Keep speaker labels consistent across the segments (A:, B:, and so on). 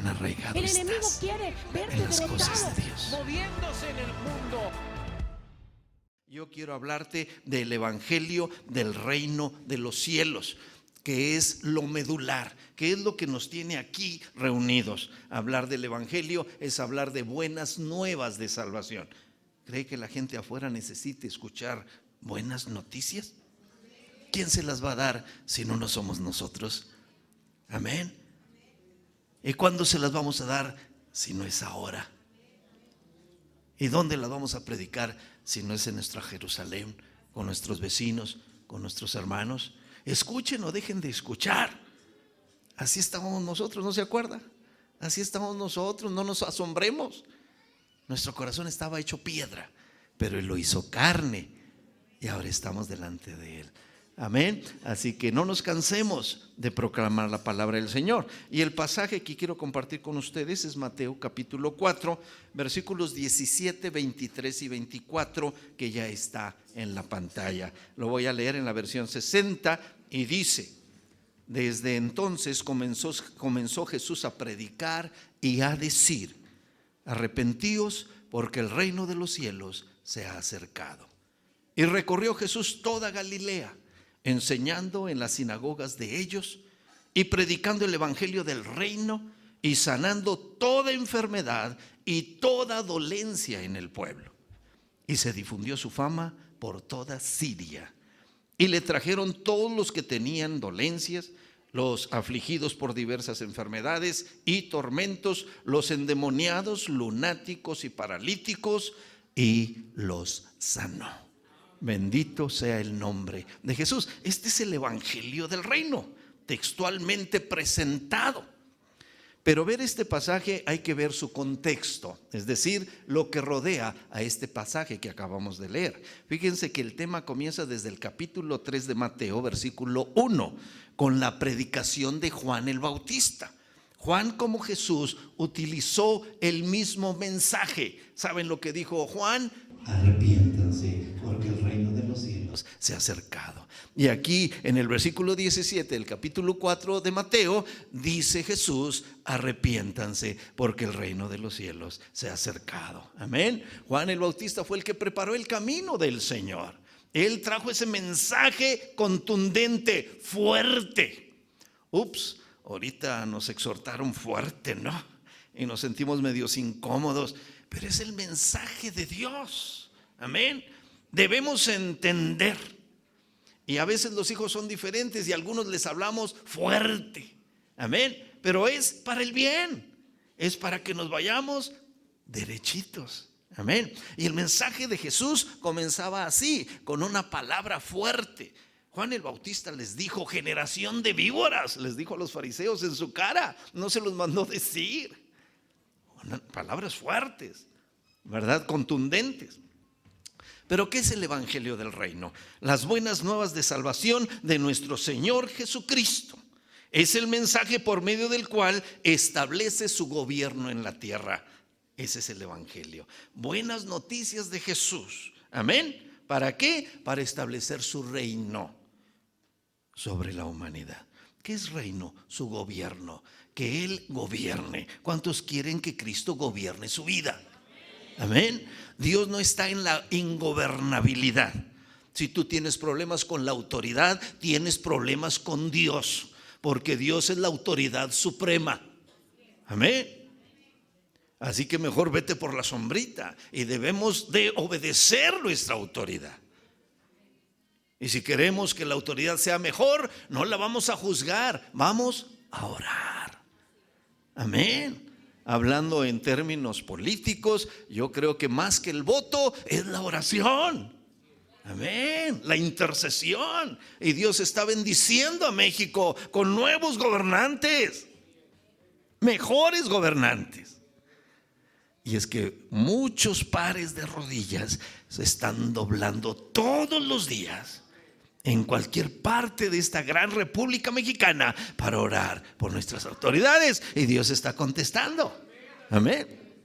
A: arraigado
B: El enemigo
A: estás
B: quiere verte
A: en las cosas
B: derrotado,
A: de Dios.
B: moviéndose en el mundo.
A: Yo quiero hablarte del evangelio del reino de los cielos, que es lo medular, que es lo que nos tiene aquí reunidos. Hablar del evangelio es hablar de buenas nuevas de salvación. ¿Cree que la gente afuera necesite escuchar buenas noticias? ¿Quién se las va a dar si no somos nosotros? Amén. ¿Y cuándo se las vamos a dar si no es ahora? ¿Y dónde las vamos a predicar si no es en nuestra Jerusalén, con nuestros vecinos, con nuestros hermanos? Escuchen o dejen de escuchar. Así estábamos nosotros, ¿no se acuerda? Así estamos nosotros, no nos asombremos. Nuestro corazón estaba hecho piedra, pero Él lo hizo carne y ahora estamos delante de Él. Amén. Así que no nos cansemos de proclamar la palabra del Señor. Y el pasaje que quiero compartir con ustedes es Mateo capítulo 4, versículos 17, 23 y 24, que ya está en la pantalla. Lo voy a leer en la versión 60 y dice: desde entonces comenzó Jesús a predicar y a decir: arrepentíos, porque el reino de los cielos se ha acercado. Y recorrió Jesús toda Galilea, enseñando en las sinagogas de ellos y predicando el evangelio del reino y sanando toda enfermedad y toda dolencia en el pueblo. Y se difundió su fama por toda Siria. Y le trajeron todos los que tenían dolencias, los afligidos por diversas enfermedades y tormentos, los endemoniados, lunáticos y paralíticos, y los sanó. Bendito sea el nombre de Jesús. Este es el evangelio del reino, textualmente presentado. Pero ver este pasaje hay que ver su contexto, es decir, lo que rodea a este pasaje que acabamos de leer. Fíjense que el tema comienza desde el capítulo 3 de Mateo, versículo 1, con la predicación de Juan el Bautista. Juan, como Jesús, utilizó el mismo mensaje. ¿Saben lo que dijo Juan? Arrepiéntanse, porque el reino de los cielos se ha acercado. Y aquí en el versículo 17 del capítulo 4 de Mateo dice Jesús: arrepiéntanse, porque el reino de los cielos se ha acercado. Amén. Juan el Bautista fue el que preparó el camino del Señor. Él trajo ese mensaje contundente, fuerte. Ahorita nos exhortaron fuerte, ¿no? Y nos sentimos medios incómodos, pero es el mensaje de Dios. Amén. Debemos entender. Y a veces los hijos son diferentes y a algunos les hablamos fuerte. Amén. Pero es para el bien. Es para que nos vayamos derechitos. Amén. Y el mensaje de Jesús comenzaba así, con una palabra fuerte. Juan el Bautista les dijo: generación de víboras, les dijo a los fariseos en su cara. No se los mandó decir. Palabras fuertes, ¿verdad? Contundentes. Pero ¿qué es el evangelio del reino? Las buenas nuevas de salvación de nuestro Señor Jesucristo. Es el mensaje por medio del cual establece su gobierno en la tierra. Ese es el evangelio. Buenas noticias de Jesús. Amén. ¿Para qué? Para establecer su reino sobre la humanidad. ¿Qué es reino? Su gobierno. Que Él gobierne. ¿Cuántos quieren que Cristo gobierne su vida? Amén. Dios no está en la ingobernabilidad. Si tú tienes problemas con la autoridad, tienes problemas con Dios, porque Dios es la autoridad suprema. Amén. Así que mejor vete por la sombrita, y debemos de obedecer nuestra autoridad. Y si queremos que la autoridad sea mejor, no la vamos a juzgar, vamos a orar. Amén. Hablando en términos políticos, yo creo que más que el voto es la oración. Amén. La intercesión. Y Dios está bendiciendo a México con nuevos gobernantes, mejores gobernantes. Y es que muchos pares de rodillas se están doblando todos los días en cualquier parte de esta gran República Mexicana para orar por nuestras autoridades, y Dios está contestando. Amén.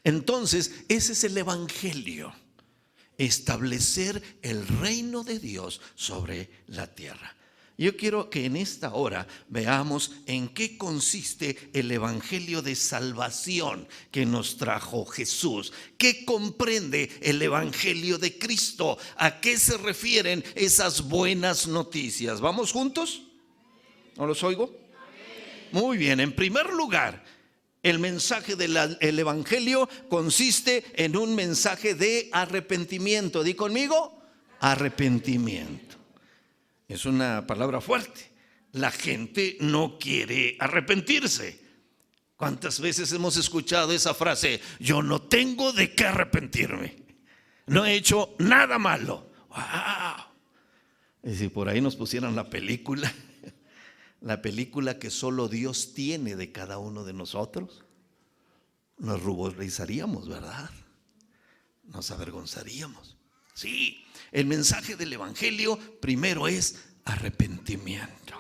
A: Entonces, ese es el evangelio: establecer el reino de Dios sobre la tierra. Yo quiero que en esta hora veamos en qué consiste el evangelio de salvación que nos trajo Jesús. ¿Qué comprende el evangelio de Cristo? ¿A qué se refieren esas buenas noticias? ¿Vamos juntos? ¿No los oigo? Muy bien, en primer lugar, el mensaje del evangelio consiste en un mensaje de arrepentimiento. Di conmigo, arrepentimiento. Es una palabra fuerte. La gente no quiere arrepentirse. ¿Cuántas veces hemos escuchado esa frase? Yo no tengo de qué arrepentirme. No he hecho nada malo. ¡Wow! Y si por ahí nos pusieran la película que solo Dios tiene de cada uno de nosotros, nos ruborizaríamos, ¿verdad? Nos avergonzaríamos. Sí, el mensaje del evangelio primero es arrepentimiento.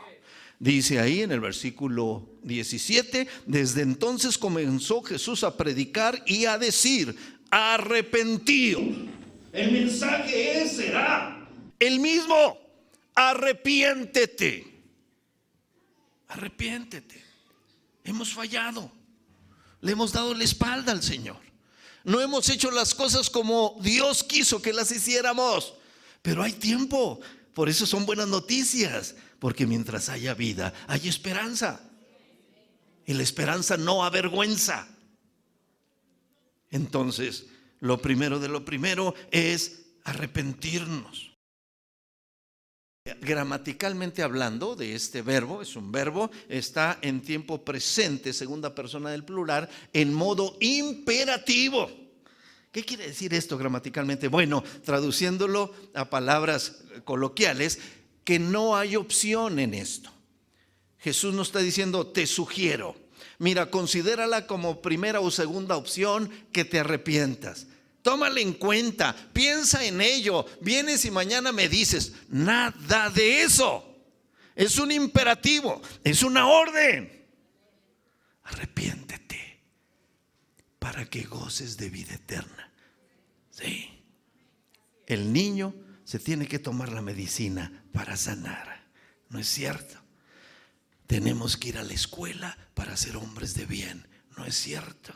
A: Dice ahí en el versículo 17: desde entonces comenzó Jesús a predicar y a decir: arrepentíos. El mensaje será el mismo: arrepiéntete. Arrepiéntete. Hemos fallado. Le hemos dado la espalda al Señor. No hemos hecho las cosas como Dios quiso que las hiciéramos. Pero hay tiempo. Por eso son buenas noticias. Porque mientras haya vida, hay esperanza. Y la esperanza no avergüenza. Entonces, lo primero de lo primero es arrepentirnos. Gramaticalmente hablando de este verbo, es un verbo, está en tiempo presente, segunda persona del plural, en modo imperativo. ¿Qué quiere decir esto gramaticalmente? Bueno, traduciéndolo a palabras coloquiales, que no hay opción en esto. Jesús nos está diciendo: te sugiero, mira, considérala como primera o segunda opción, que te arrepientas. Tómala en cuenta, piensa en ello. Vienes y mañana me dices. Nada de eso. Es un imperativo, es una orden. Arrepiéntete para que goces de vida eterna. Sí. El niño se tiene que tomar la medicina para sanar. ¿No es cierto? Tenemos que ir a la escuela para ser hombres de bien. ¿No es cierto?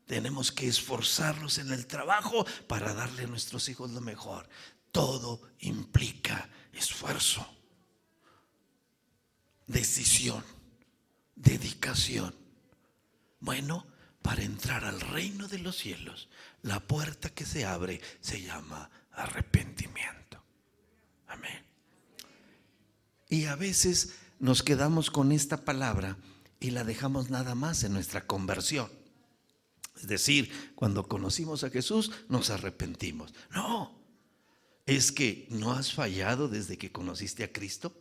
A: Tenemos que esforzarnos en el trabajo para darle a nuestros hijos lo mejor. Todo implica esfuerzo, decisión, dedicación. Bueno, para entrar al reino de los cielos, la puerta que se abre se llama arrepentimiento. Amén. Y a veces nos quedamos con esta palabra y la dejamos nada más en nuestra conversión. Es decir, cuando conocimos a Jesús nos arrepentimos. No, es que no has fallado desde que conociste a Cristo.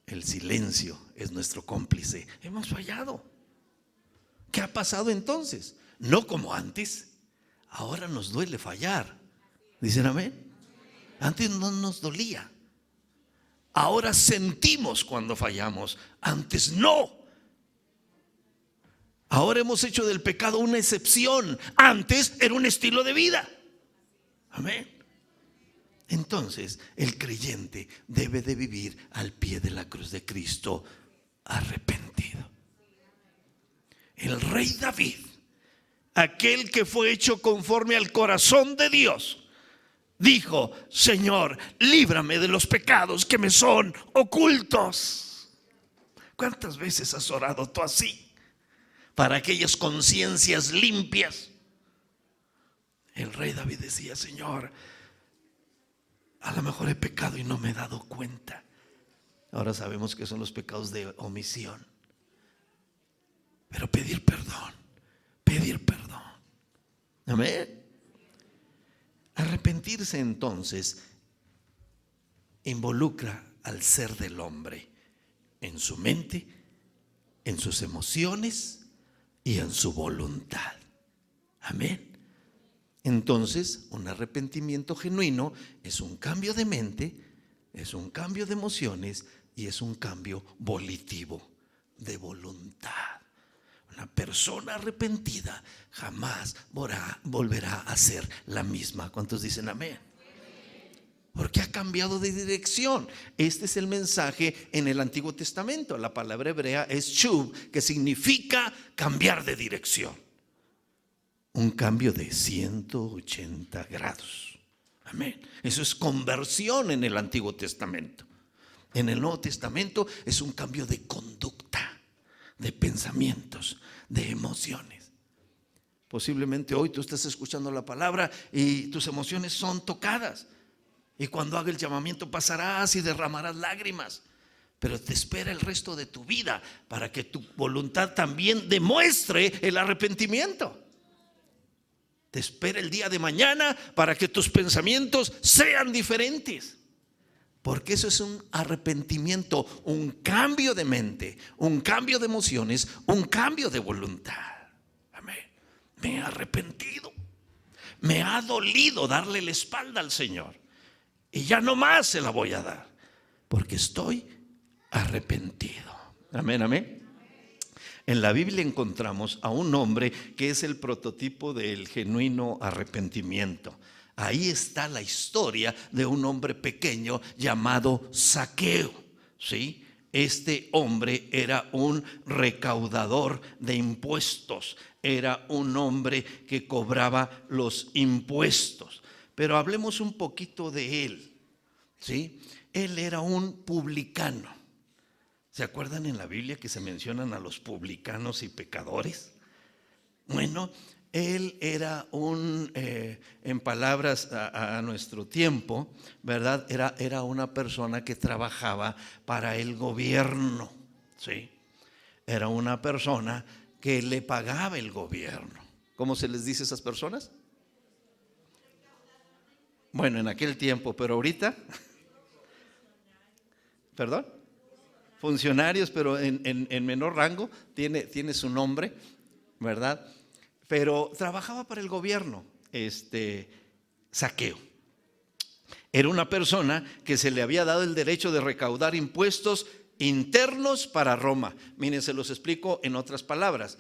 A: El silencio es nuestro cómplice. Hemos fallado. ¿Qué ha pasado entonces? No como antes. Ahora nos duele fallar. ¿Dicen amén? Antes no nos dolía. Ahora sentimos cuando fallamos. Antes no. Ahora hemos hecho del pecado una excepción. Antes era un estilo de vida. Amén. Entonces el creyente debe de vivir al pie de la cruz de Cristo, arrepentido. El rey David, aquel que fue hecho conforme al corazón de Dios, dijo: Señor, líbrame de los pecados que me son ocultos. ¿Cuántas veces has orado tú así? Para aquellas conciencias limpias. El rey David decía: Señor, a lo mejor he pecado y no me he dado cuenta. Ahora sabemos que son los pecados de omisión. Pero pedir perdón. Amén. Arrepentirse entonces involucra al ser del hombre en su mente, en sus emociones y en su voluntad. Amén. Entonces, un arrepentimiento genuino es un cambio de mente, es un cambio de emociones y es un cambio volitivo, de voluntad. Una persona arrepentida jamás volverá a ser la misma. ¿Cuántos dicen amén? porque ha cambiado de dirección. Este es el mensaje en el Antiguo Testamento. La palabra hebrea es shuv, que significa cambiar de dirección. Un cambio de 180 grados. Amén. Eso es conversión en el Antiguo Testamento. En el Nuevo Testamento es un cambio de conducta, de pensamientos, de emociones. Posiblemente hoy tú estás escuchando la palabra y tus emociones son tocadas. Y cuando haga el llamamiento pasarás y derramarás lágrimas. Pero te espera el resto de tu vida para que tu voluntad también demuestre el arrepentimiento. Te espera el día de mañana para que tus pensamientos sean diferentes. Porque eso es un arrepentimiento, un cambio de mente, un cambio de emociones, un cambio de voluntad. Amén. Me he arrepentido. Me ha dolido darle la espalda al Señor. Y ya no más se la voy a dar. Porque estoy arrepentido. Amén, amén. En la Biblia encontramos a un hombre que es el prototipo del genuino arrepentimiento. Ahí está la historia de un hombre pequeño llamado Zaqueo, ¿sí? Este hombre era un recaudador de impuestos, era un hombre que cobraba los impuestos. Pero hablemos un poquito de él, ¿sí? Él era un publicano. ¿Se acuerdan en la Biblia que se mencionan a los publicanos y pecadores? Bueno, él era en palabras a nuestro tiempo, ¿verdad? Era una persona que trabajaba para el gobierno, ¿sí? Era una persona que le pagaba el gobierno. ¿Cómo se les dice a esas personas? Bueno, en aquel tiempo, pero ahorita, ¿perdón? Funcionarios, pero en menor rango, tiene su nombre, ¿verdad? Pero trabajaba para el gobierno, Zaqueo. Era una persona que se le había dado el derecho de recaudar impuestos internos para Roma. Miren, se los explico en otras palabras.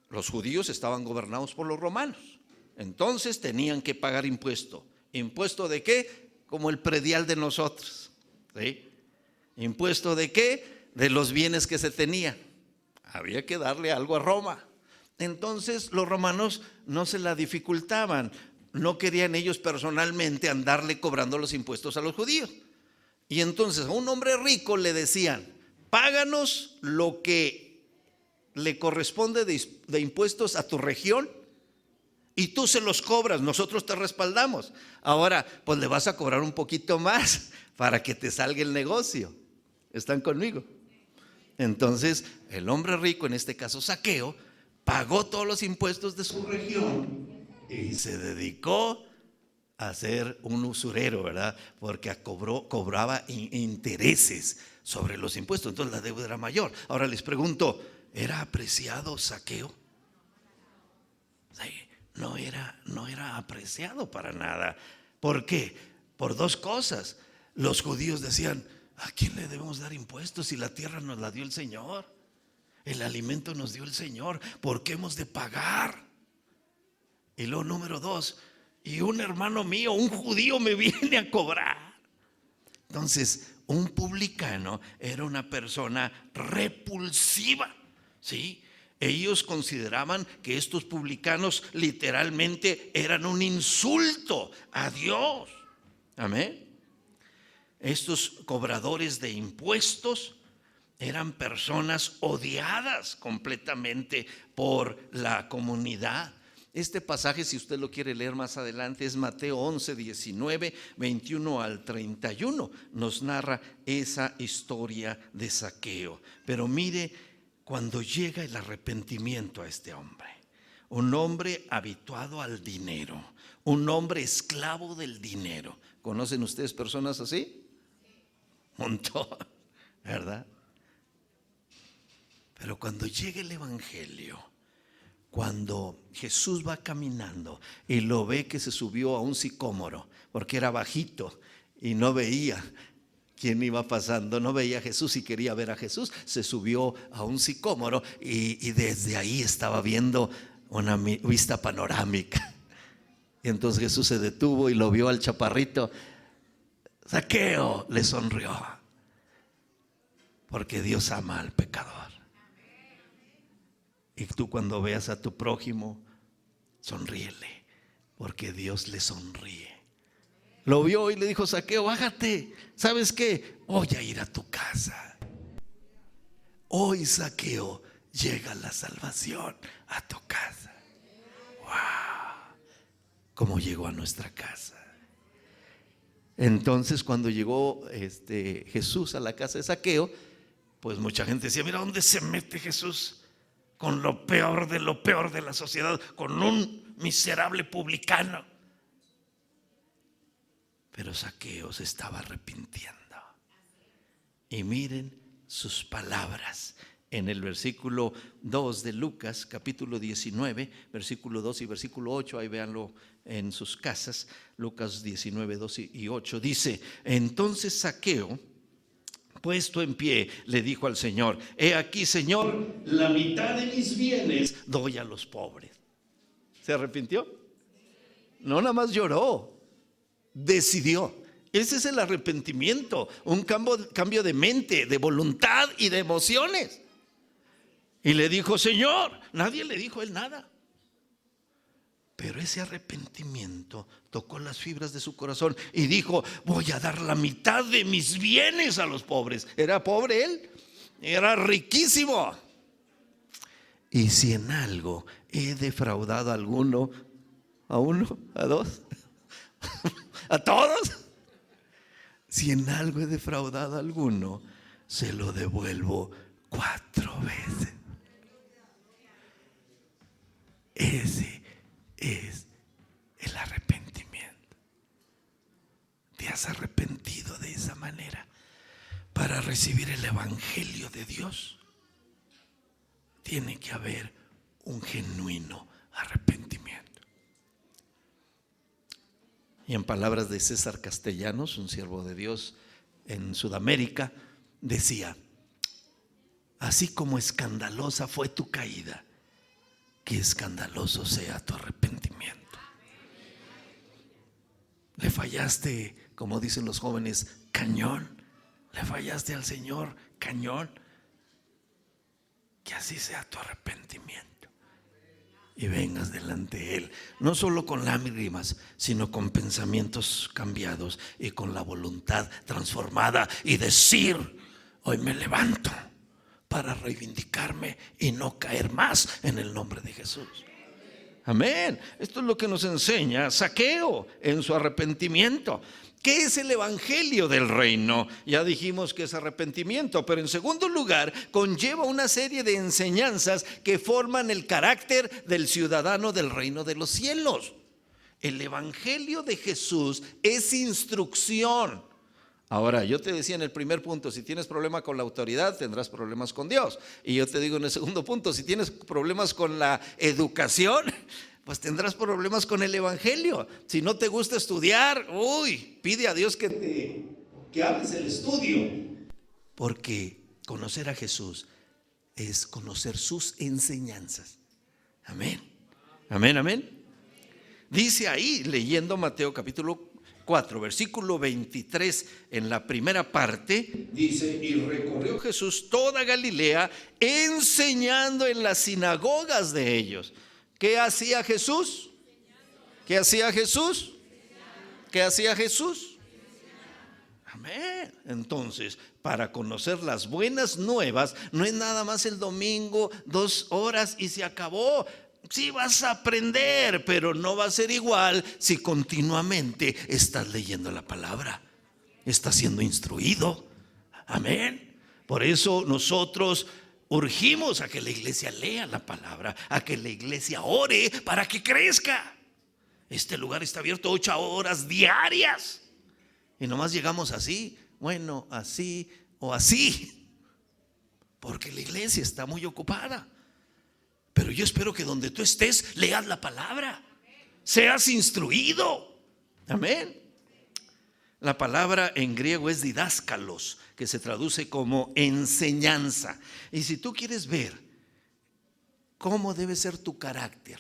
A: Los judíos estaban gobernados por los romanos, entonces tenían que pagar impuesto. ¿Impuesto de qué? Como el predial de nosotros, ¿sí? ¿Impuesto de qué? De los bienes que se tenían. Había que darle algo a Roma. Entonces los romanos no se la dificultaban, no querían ellos personalmente andarle cobrando los impuestos a los judíos. Y entonces a un hombre rico le decían: páganos lo que le corresponde de impuestos a tu región y tú se los cobras, nosotros te respaldamos. Ahora pues le vas a cobrar un poquito más para que te salga el negocio. ¿Están conmigo? Entonces el hombre rico, en este caso Zaqueo, pagó todos los impuestos de su región y se dedicó a ser un usurero, ¿verdad? Porque cobraba intereses sobre los impuestos, entonces la deuda era mayor. Ahora les pregunto, ¿era apreciado Zaqueo? Sí, no era apreciado para nada. ¿Por qué? Por dos cosas. Los judíos decían: ¿a quién le debemos dar impuestos si la tierra nos la dio el Señor? El alimento nos dio el Señor, ¿por qué hemos de pagar? Y luego número dos, y un hermano mío, un judío, me viene a cobrar. Entonces, un publicano era una persona repulsiva, ¿sí? Ellos consideraban que estos publicanos literalmente eran un insulto a Dios. Amén. Estos cobradores de impuestos eran personas odiadas completamente por la comunidad. Este pasaje, si usted lo quiere leer más adelante, es Mateo 11, 19, 21 al 31. Nos narra esa historia de Zaqueo. Pero mire, cuando llega el arrepentimiento a este hombre, un hombre habituado al dinero, un hombre esclavo del dinero. ¿Conocen ustedes personas así? Un montón, ¿verdad? Pero cuando llega el evangelio, cuando Jesús va caminando y lo ve que se subió a un sicómoro, porque era bajito y no veía quién iba pasando, no veía a Jesús y quería ver a Jesús, se subió a un sicómoro y desde ahí estaba viendo una vista panorámica. Y entonces Jesús se detuvo y lo vio al chaparrito Zaqueo le sonrió, porque Dios ama al pecador. Y tú, cuando veas a tu prójimo, sonríele, porque Dios le sonríe. Lo vio y le dijo: Zaqueo, bájate. ¿Sabes qué? Voy a ir a tu casa. Hoy, Zaqueo, llega la salvación a tu casa. ¡Wow! ¿Cómo llegó a nuestra casa? Entonces, cuando llegó Jesús a la casa de Zaqueo, pues mucha gente decía: mira dónde se mete Jesús, con lo peor de la sociedad, con un miserable publicano. Pero Zaqueo se estaba arrepintiendo. Y miren sus palabras en el versículo 2 de Lucas, capítulo 19, versículo 2 y versículo 8. Ahí véanlo en sus casas. Lucas 19, 2 y 8 dice: entonces Zaqueo, puesto en pie, le dijo al Señor: he aquí, Señor, la mitad de mis bienes doy a los pobres. ¿Se arrepintió? No nada más lloró, decidió. Ese es el arrepentimiento, un cambio de mente, de voluntad y de emociones. Y le dijo: Señor. Nadie le dijo él nada, pero ese arrepentimiento tocó las fibras de su corazón y dijo: voy a dar la mitad de mis bienes a los pobres. ¿Era pobre él? Era riquísimo. Y si en algo he defraudado a alguno, a uno, a dos, a todos, si en algo he defraudado a alguno, se lo devuelvo 4 veces. Ese es el arrepentimiento. ¿Te has arrepentido de esa manera para recibir el evangelio de Dios? Tiene que haber un genuino arrepentimiento. Y en palabras de César Castellanos, un siervo de Dios en Sudamérica, decía: así como escandalosa fue tu caída, que escandaloso sea tu arrepentimiento. Le fallaste, como dicen los jóvenes, cañón. Le fallaste al Señor, cañón. Que así sea tu arrepentimiento y vengas delante de Él, no solo con lágrimas, sino con pensamientos cambiados y con la voluntad transformada, y decir: hoy me levanto para reivindicarme y no caer más, en el nombre de Jesús. Amén. Esto es lo que nos enseña Zaqueo en su arrepentimiento. ¿Qué es el evangelio del reino? Ya dijimos que es arrepentimiento, pero en segundo lugar conlleva una serie de enseñanzas que forman el carácter del ciudadano del reino de los cielos. El evangelio de Jesús es instrucción. Ahora, yo te decía en el primer punto: si tienes problema con la autoridad, tendrás problemas con Dios. Y yo te digo en el segundo punto: si tienes problemas con la educación, pues tendrás problemas con el evangelio. Si no te gusta estudiar, pide a Dios que hables el estudio. Porque conocer a Jesús es conocer sus enseñanzas. Amén. Amén, amén. Dice ahí, leyendo Mateo capítulo 4, versículo 23, en la primera parte, dice: y recorrió Jesús toda Galilea, enseñando en las sinagogas de ellos. ¿Qué hacía Jesús? ¿Qué hacía Jesús? ¿Qué hacía Jesús? Amén. Entonces, para conocer las buenas nuevas, no es nada más el domingo, 2 horas y se acabó. Sí vas a aprender, pero no va a ser igual si continuamente estás leyendo la palabra, estás siendo instruido. Amén. Por eso nosotros urgimos a que la iglesia lea la palabra, a que la iglesia ore para que crezca. Este lugar está abierto 8 horas diarias y nomás llegamos así, bueno, así o así, porque la iglesia está muy ocupada. Pero yo espero que donde tú estés leas la palabra, seas instruido. Amén. La palabra en griego es didáskalos, que se traduce como enseñanza. Y si tú quieres ver cómo debe ser tu carácter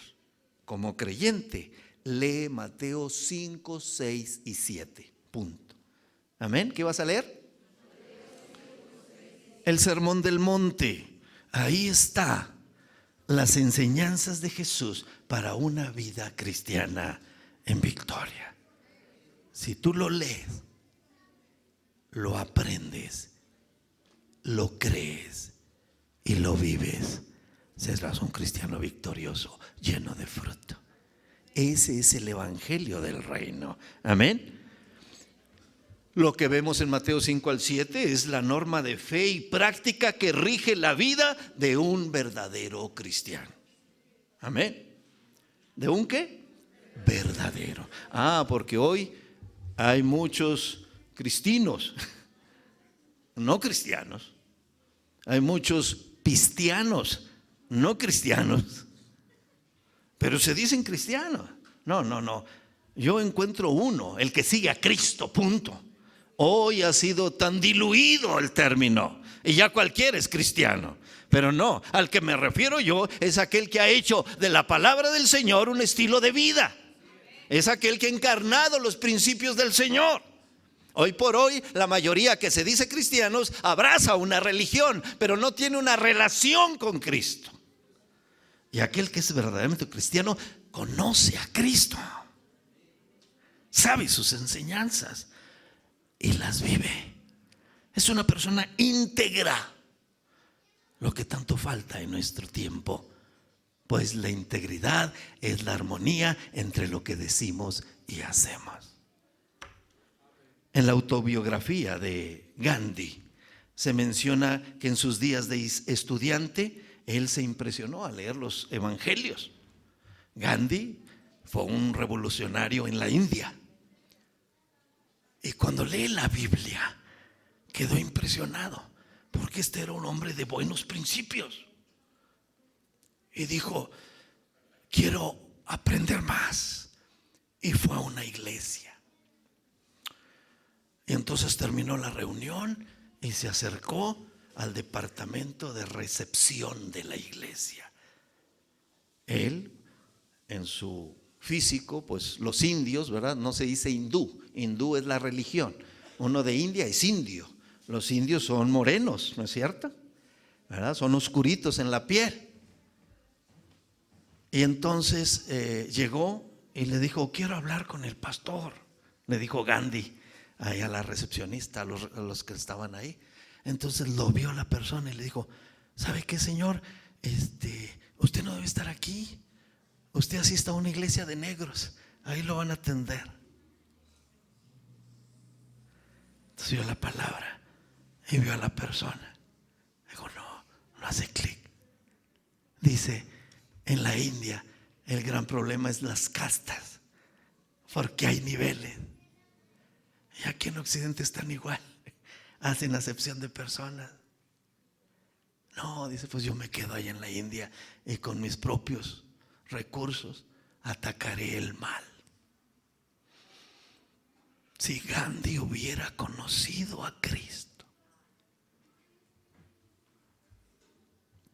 A: como creyente, lee Mateo 5, 6 y 7. Punto. Amén. ¿Qué vas a leer? El Sermón del Monte. Ahí está las enseñanzas de Jesús para una vida cristiana en victoria. Si tú lo lees, lo aprendes, lo crees y lo vives, serás un cristiano victorioso, lleno de fruto. Ese es el evangelio del reino. Amén. Lo que vemos en Mateo 5 al 7 es la norma de fe y práctica que rige la vida de un verdadero cristiano. Amén. ¿De un qué? Verdadero. Porque hoy hay muchos cristinos, no cristianos. Hay muchos pistianos, no cristianos, pero se dicen cristianos. No. Yo encuentro uno, el que sigue a Cristo, punto. Hoy ha sido tan diluido el término y ya cualquiera es cristiano. Pero no, al que me refiero yo es aquel que ha hecho de la palabra del Señor un estilo de vida. Es aquel que ha encarnado los principios del Señor. Hoy por hoy la mayoría que se dice cristianos abraza una religión, pero no tiene una relación con Cristo. Y aquel que es verdaderamente cristiano conoce a Cristo, sabe sus enseñanzas y las vive. Es una persona íntegra, lo que tanto falta en nuestro tiempo, pues la integridad es la armonía entre lo que decimos y hacemos. En la autobiografía de Gandhi se menciona que en sus días de estudiante él se impresionó al leer los evangelios. Gandhi fue un revolucionario en la India. Y cuando lee la Biblia, quedó impresionado, porque este era un hombre de buenos principios. Y dijo, quiero aprender más. Y fue a una iglesia. Y entonces terminó la reunión y se acercó al departamento de recepción de la iglesia. Él, en su físico, pues los indios, ¿verdad? No se dice hindú. Hindú es la religión. Uno de India es indio. Los indios son morenos, ¿no es cierto? ¿Verdad? Son oscuritos en la piel. Y entonces llegó y le dijo, quiero hablar con el pastor. Le dijo Gandhi ahí a la recepcionista, a los que estaban ahí. Entonces lo vio la persona y le dijo, ¿sabe qué, señor? Usted no debe estar aquí. Usted asiste a una iglesia de negros, ahí lo van a atender. Entonces vio la palabra y vio a la persona. Dijo, no hace clic. Dice, en la India el gran problema es las castas, porque hay niveles. Y aquí en Occidente están igual, hacen acepción de personas. No, dice, pues yo me quedo ahí en la India y con mis propios recursos atacaré el mal. Si Gandhi hubiera conocido a Cristo,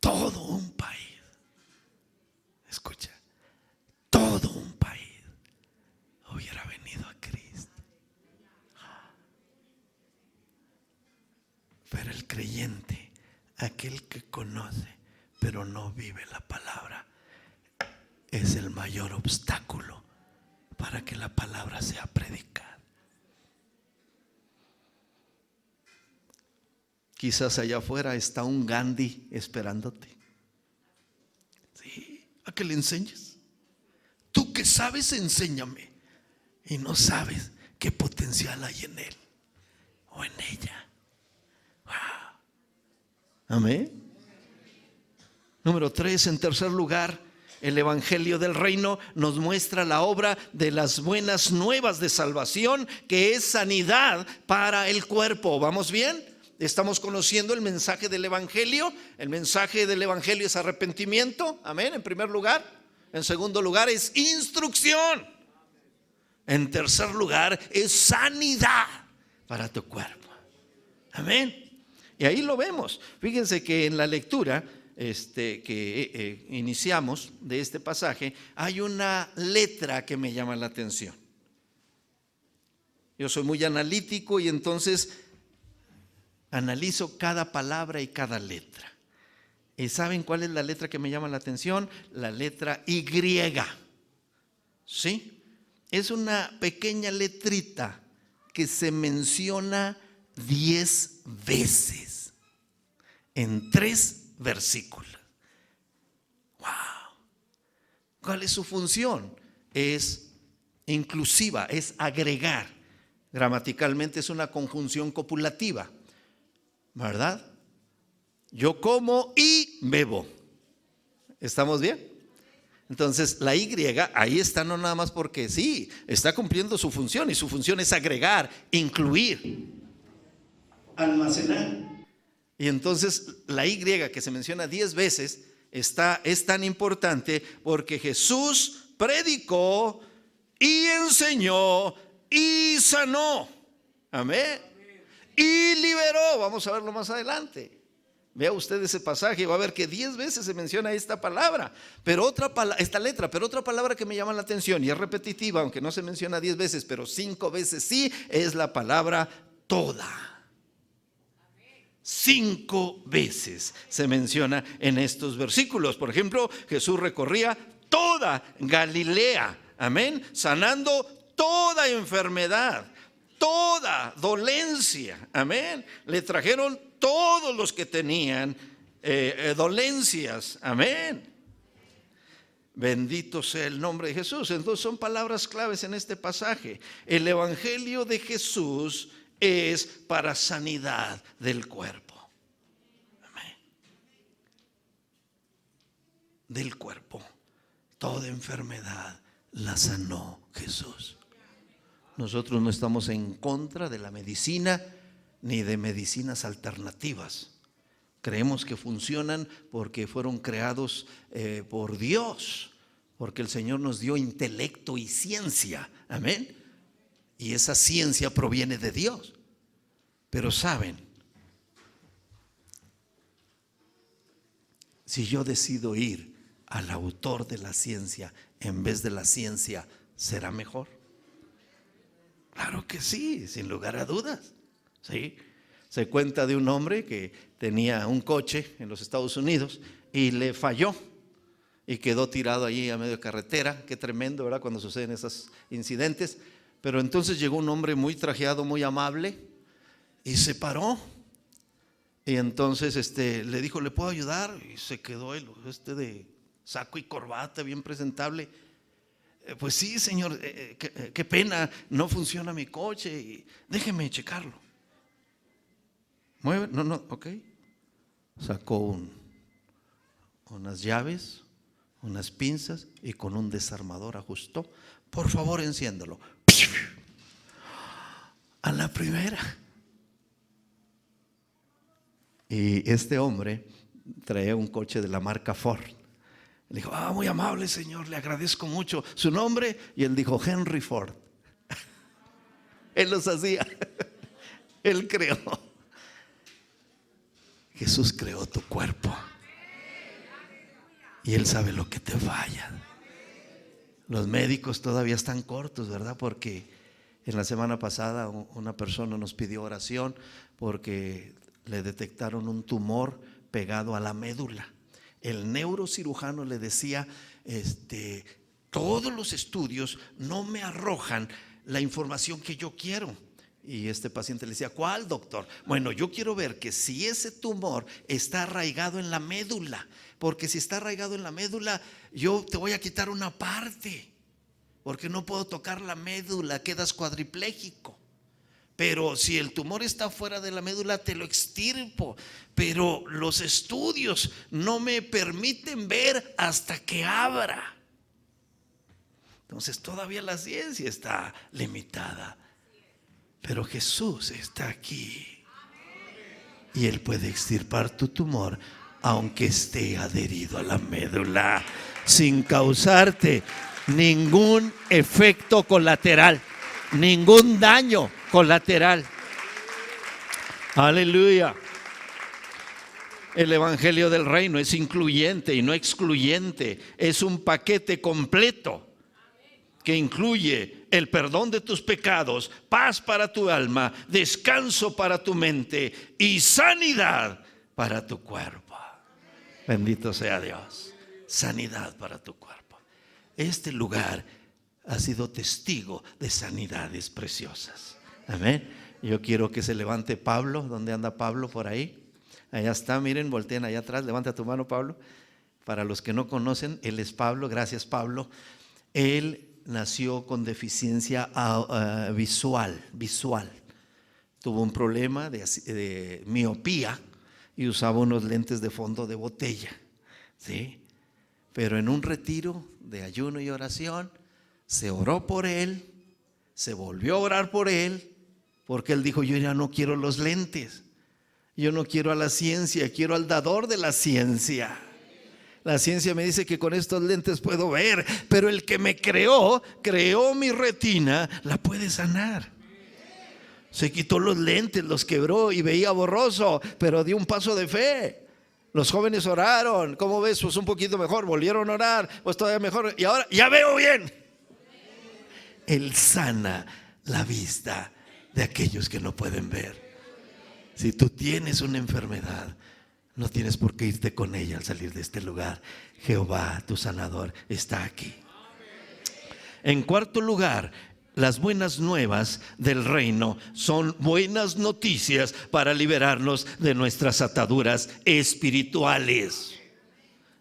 A: todo un país, escucha, todo un país hubiera venido a Cristo. Pero el creyente, aquel que conoce pero no vive la palabra, es el mayor obstáculo para que la palabra sea predicada. Quizás allá afuera está un Gandhi esperándote. Sí, a que le enseñes. Tú que sabes, enséñame. Y no sabes qué potencial hay en él o en ella. Wow. Amén. Número 3, en tercer lugar, el evangelio del reino nos muestra la obra de las buenas nuevas de salvación, que es sanidad para el cuerpo. ¿Vamos bien? Estamos conociendo el mensaje del evangelio. El mensaje del evangelio es arrepentimiento. Amén, en primer lugar. En segundo lugar es instrucción. En tercer lugar es sanidad para tu cuerpo. Amén. Y ahí lo vemos. Fíjense que en la lectura que iniciamos de este pasaje hay una letra que me llama la atención. Yo soy muy analítico y entonces analizo cada palabra y cada letra. ¿Y saben cuál es la letra que me llama la atención? La letra Y. ¿Sí? Es una pequeña letrita que se menciona 10 veces en 3 versículos. ¡Wow! ¿Cuál es su función? Es inclusiva, es agregar. Gramaticalmente es una conjunción copulativa, ¿verdad? Yo como y bebo. ¿Estamos bien? Entonces la Y ahí está no nada más porque sí, está cumpliendo su función, y su función es agregar, incluir, almacenar. Y entonces la Y que se menciona 10 veces es tan importante porque Jesús predicó y enseñó y sanó. Amén. Y liberó. Vamos a verlo más adelante. Vea usted ese pasaje y va a ver que 10 veces se menciona esta palabra, esta letra, pero otra palabra que me llama la atención y es repetitiva, aunque no se menciona 10 veces, pero 5 veces sí, es la palabra toda. 5 veces se menciona en estos versículos. Por ejemplo, Jesús recorría toda Galilea, amén, sanando toda enfermedad, toda dolencia, amén. Le trajeron todos los que tenían dolencias, amén. Bendito sea el nombre de Jesús. Entonces son palabras claves en este pasaje. El evangelio de Jesús es para sanidad del cuerpo, amén. Del cuerpo, toda enfermedad la sanó Jesús. Nosotros no estamos en contra de la medicina ni de medicinas alternativas. Creemos que funcionan porque fueron creados por Dios, porque el Señor nos dio intelecto y ciencia, amén. Y esa ciencia proviene de Dios. Pero saben, si yo decido ir al autor de la ciencia en vez de la ciencia, ¿será mejor? Claro que sí, sin lugar a dudas. Sí, se cuenta de un hombre que tenía un coche en los Estados Unidos y le falló y quedó tirado allí a medio de carretera. Qué tremendo, ¿verdad?, cuando suceden esos incidentes. Pero entonces llegó un hombre muy trajeado, muy amable, y se paró. Y entonces le dijo: ¿le puedo ayudar? Y se quedó él de saco y corbata, bien presentable. Pues sí, señor, qué pena, no funciona mi coche, y déjeme checarlo. Mueve, no, ok. Sacó unas llaves, unas pinzas y con un desarmador ajustó. Por favor, enciéndalo. A la primera. Y este hombre traía un coche de la marca Ford. Le dijo: muy amable, señor, le agradezco mucho. ¿Su nombre? Y él dijo: Henry Ford. Él los hacía. Él creó. Jesús creó tu cuerpo y Él sabe lo que te falla. Los médicos todavía están cortos, ¿verdad? Porque en la semana pasada una persona nos pidió oración porque le detectaron un tumor pegado a la médula. El neurocirujano le decía: todos los estudios no me arrojan la información que yo quiero. Y este paciente le decía: ¿cuál, doctor? Bueno, yo quiero ver que si ese tumor está arraigado en la médula, porque si está arraigado en la médula, yo te voy a quitar una parte, porque no puedo tocar la médula, quedas cuadripléjico. Pero si el tumor está fuera de la médula, te lo extirpo. Pero los estudios no me permiten ver hasta que abra. Entonces todavía la ciencia está limitada. Pero Jesús está aquí y Él puede extirpar tu tumor aunque esté adherido a la médula, sin causarte ningún efecto colateral, ningún daño colateral. Aleluya. El evangelio del reino es incluyente y no excluyente, es un paquete completo. que incluye el perdón de tus pecados, paz para tu alma, descanso para tu mente y sanidad para tu cuerpo. Bendito sea Dios. Sanidad para tu cuerpo. Este lugar ha sido testigo de sanidades preciosas. Amén. Yo quiero que se levante Pablo. ¿Dónde anda Pablo? Por ahí. Allá está, miren, volteen allá atrás. Levanta tu mano, Pablo. Para los que no conocen, él es Pablo. Gracias, Pablo. Él nació con deficiencia visual. Tuvo un problema de miopía y usaba unos lentes de fondo de botella, ¿sí? Pero en un retiro de ayuno y oración se oró por él, se volvió a orar por él, porque él dijo: yo ya no quiero los lentes, yo no quiero a la ciencia, quiero al dador de la ciencia. La ciencia me dice que con estos lentes puedo ver, pero el que me creó mi retina, la puede sanar. Se quitó los lentes, los quebró y veía borroso, pero dio un paso de fe. Los jóvenes oraron. ¿Cómo ves? Pues un poquito mejor. Volvieron a orar, pues todavía mejor. Y ahora ya veo bien. Él sana la vista de aquellos que no pueden ver. Si tú tienes una enfermedad, no tienes por qué irte con ella al salir de este lugar. Jehová, tu sanador, está aquí. En cuarto lugar, las buenas nuevas del reino son buenas noticias para liberarnos de nuestras ataduras espirituales.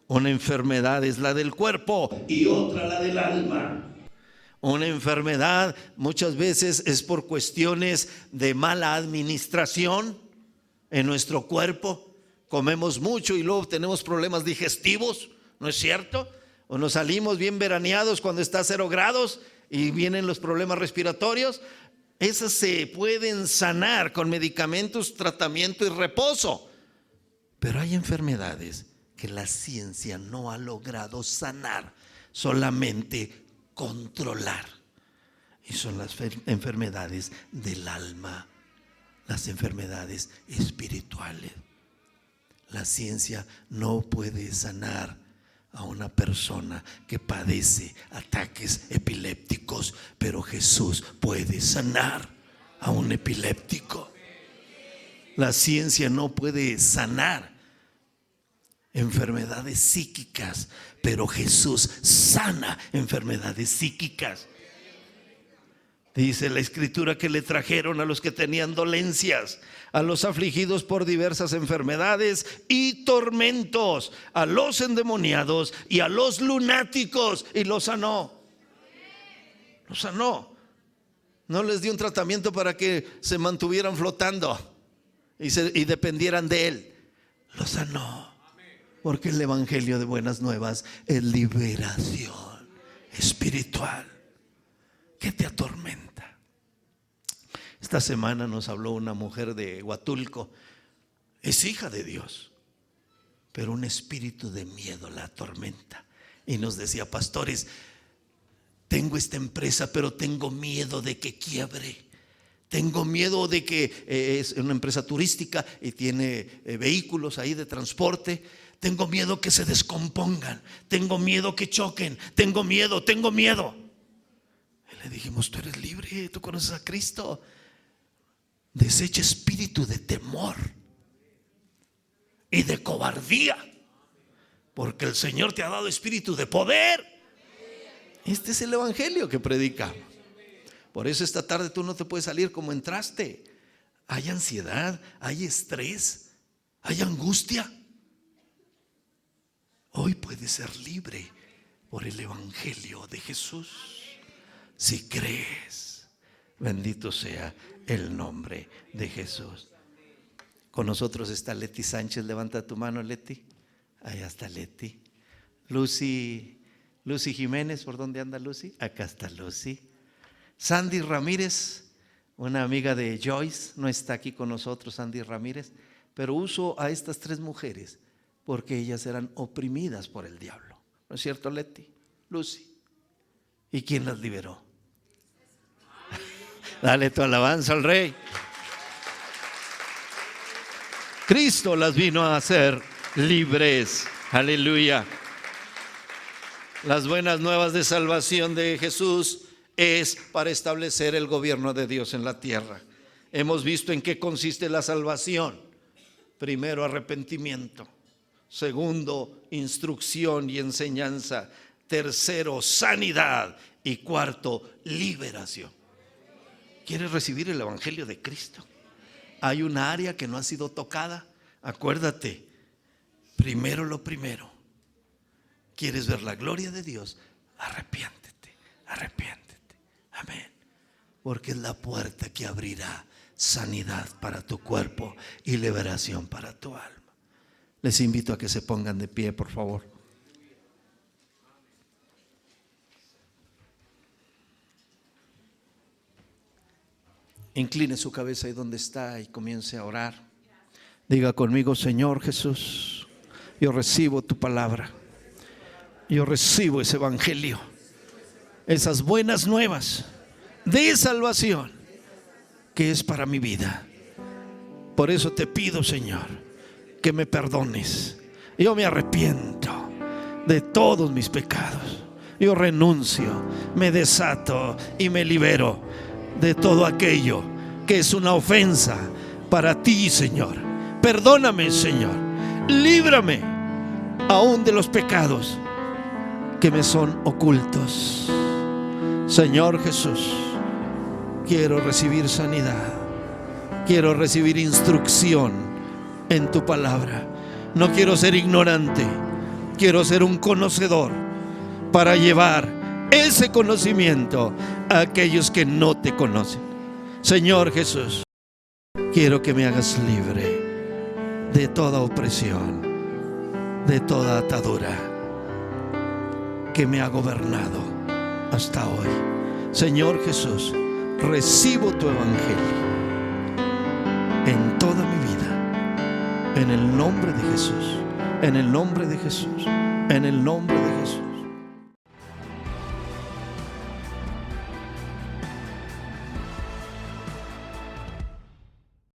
A: Una enfermedad es la del cuerpo y otra la del alma. Una enfermedad muchas veces es por cuestiones de mala administración en nuestro cuerpo. Comemos mucho y luego tenemos problemas digestivos, ¿no es cierto? O nos salimos bien veraneados cuando está a 0 grados y vienen los problemas respiratorios. Esas se pueden sanar con medicamentos, tratamiento y reposo. Pero hay enfermedades que la ciencia no ha logrado sanar, solamente controlar. Y son las enfermedades del alma, las enfermedades espirituales. La ciencia no puede sanar a una persona que padece ataques epilépticos, pero Jesús puede sanar a un epiléptico. La ciencia no puede sanar enfermedades psíquicas, pero Jesús sana enfermedades psíquicas. Dice la Escritura que le trajeron a los que tenían dolencias, a los afligidos por diversas enfermedades y tormentos, a los endemoniados y a los lunáticos, y los sanó. Los sanó. No les dio un tratamiento para que se mantuvieran flotando y dependieran de él. Los sanó. Porque el evangelio de buenas nuevas es liberación espiritual. ¿Qué te atormenta? Esta semana nos habló una mujer de Huatulco. Es hija de Dios, pero un espíritu de miedo la atormenta. Y nos decía: pastores, tengo esta empresa, pero tengo miedo de que quiebre. Tengo miedo de que es una empresa turística y tiene vehículos ahí de transporte. Tengo miedo que se descompongan. Tengo miedo que choquen. Tengo miedo. Le dijimos: tú eres libre, tú conoces a Cristo. Desecha espíritu de temor y de cobardía, porque el Señor te ha dado espíritu de poder. Este es el evangelio que predicamos. Por eso esta tarde tú no te puedes salir como entraste. Hay ansiedad, hay estrés, hay angustia. Hoy puedes ser libre por el evangelio de Jesús. Si crees, bendito sea el nombre de Jesús. Con nosotros está Leti Sánchez. Levanta tu mano, Leti. Allá está Leti. Lucy Jiménez. ¿Por dónde anda Lucy? Acá está Lucy. Sandy Ramírez, una amiga de Joyce, no está aquí con nosotros, Sandy Ramírez, pero uso a estas 3 mujeres porque ellas eran oprimidas por el diablo. ¿No es cierto, Leti? Lucy. ¿Y quién las liberó? Dale tu alabanza al Rey. Cristo las vino a hacer libres. Aleluya. Las buenas nuevas de salvación de Jesús es para establecer el gobierno de Dios en la tierra. Hemos visto en qué consiste la salvación. Primero, arrepentimiento. Segundo, instrucción y enseñanza. Tercero, sanidad. Y cuarto, liberación. ¿Quieres recibir el evangelio de Cristo? Hay un área que no ha sido tocada. Acuérdate, primero lo primero. ¿Quieres ver la gloria de Dios? Arrepiéntete, arrepiéntete. Amén. Porque es la puerta que abrirá sanidad para tu cuerpo y liberación para tu alma. Les invito a que se pongan de pie, por favor. Incline su cabeza ahí donde está y comience a orar. Diga conmigo: Señor Jesús, yo recibo tu palabra. Yo recibo ese evangelio, esas buenas nuevas de salvación que es para mi vida. Por eso te pido, Señor, que me perdones. Yo me arrepiento de todos mis pecados. Yo renuncio, me desato y me libero de todo aquello que es una ofensa para ti, Señor. Perdóname, Señor. Líbrame aún de los pecados que me son ocultos. Señor Jesús, quiero recibir sanidad. Quiero recibir instrucción en tu palabra. No quiero ser ignorante. Quiero ser un conocedor para llevar ese conocimiento a aquellos que no te conocen. Señor Jesús, quiero que me hagas libre de toda opresión, de toda atadura que me ha gobernado hasta hoy. Señor Jesús, recibo tu evangelio en toda mi vida, en el nombre de Jesús, en el nombre de Jesús, en el nombre de Jesús.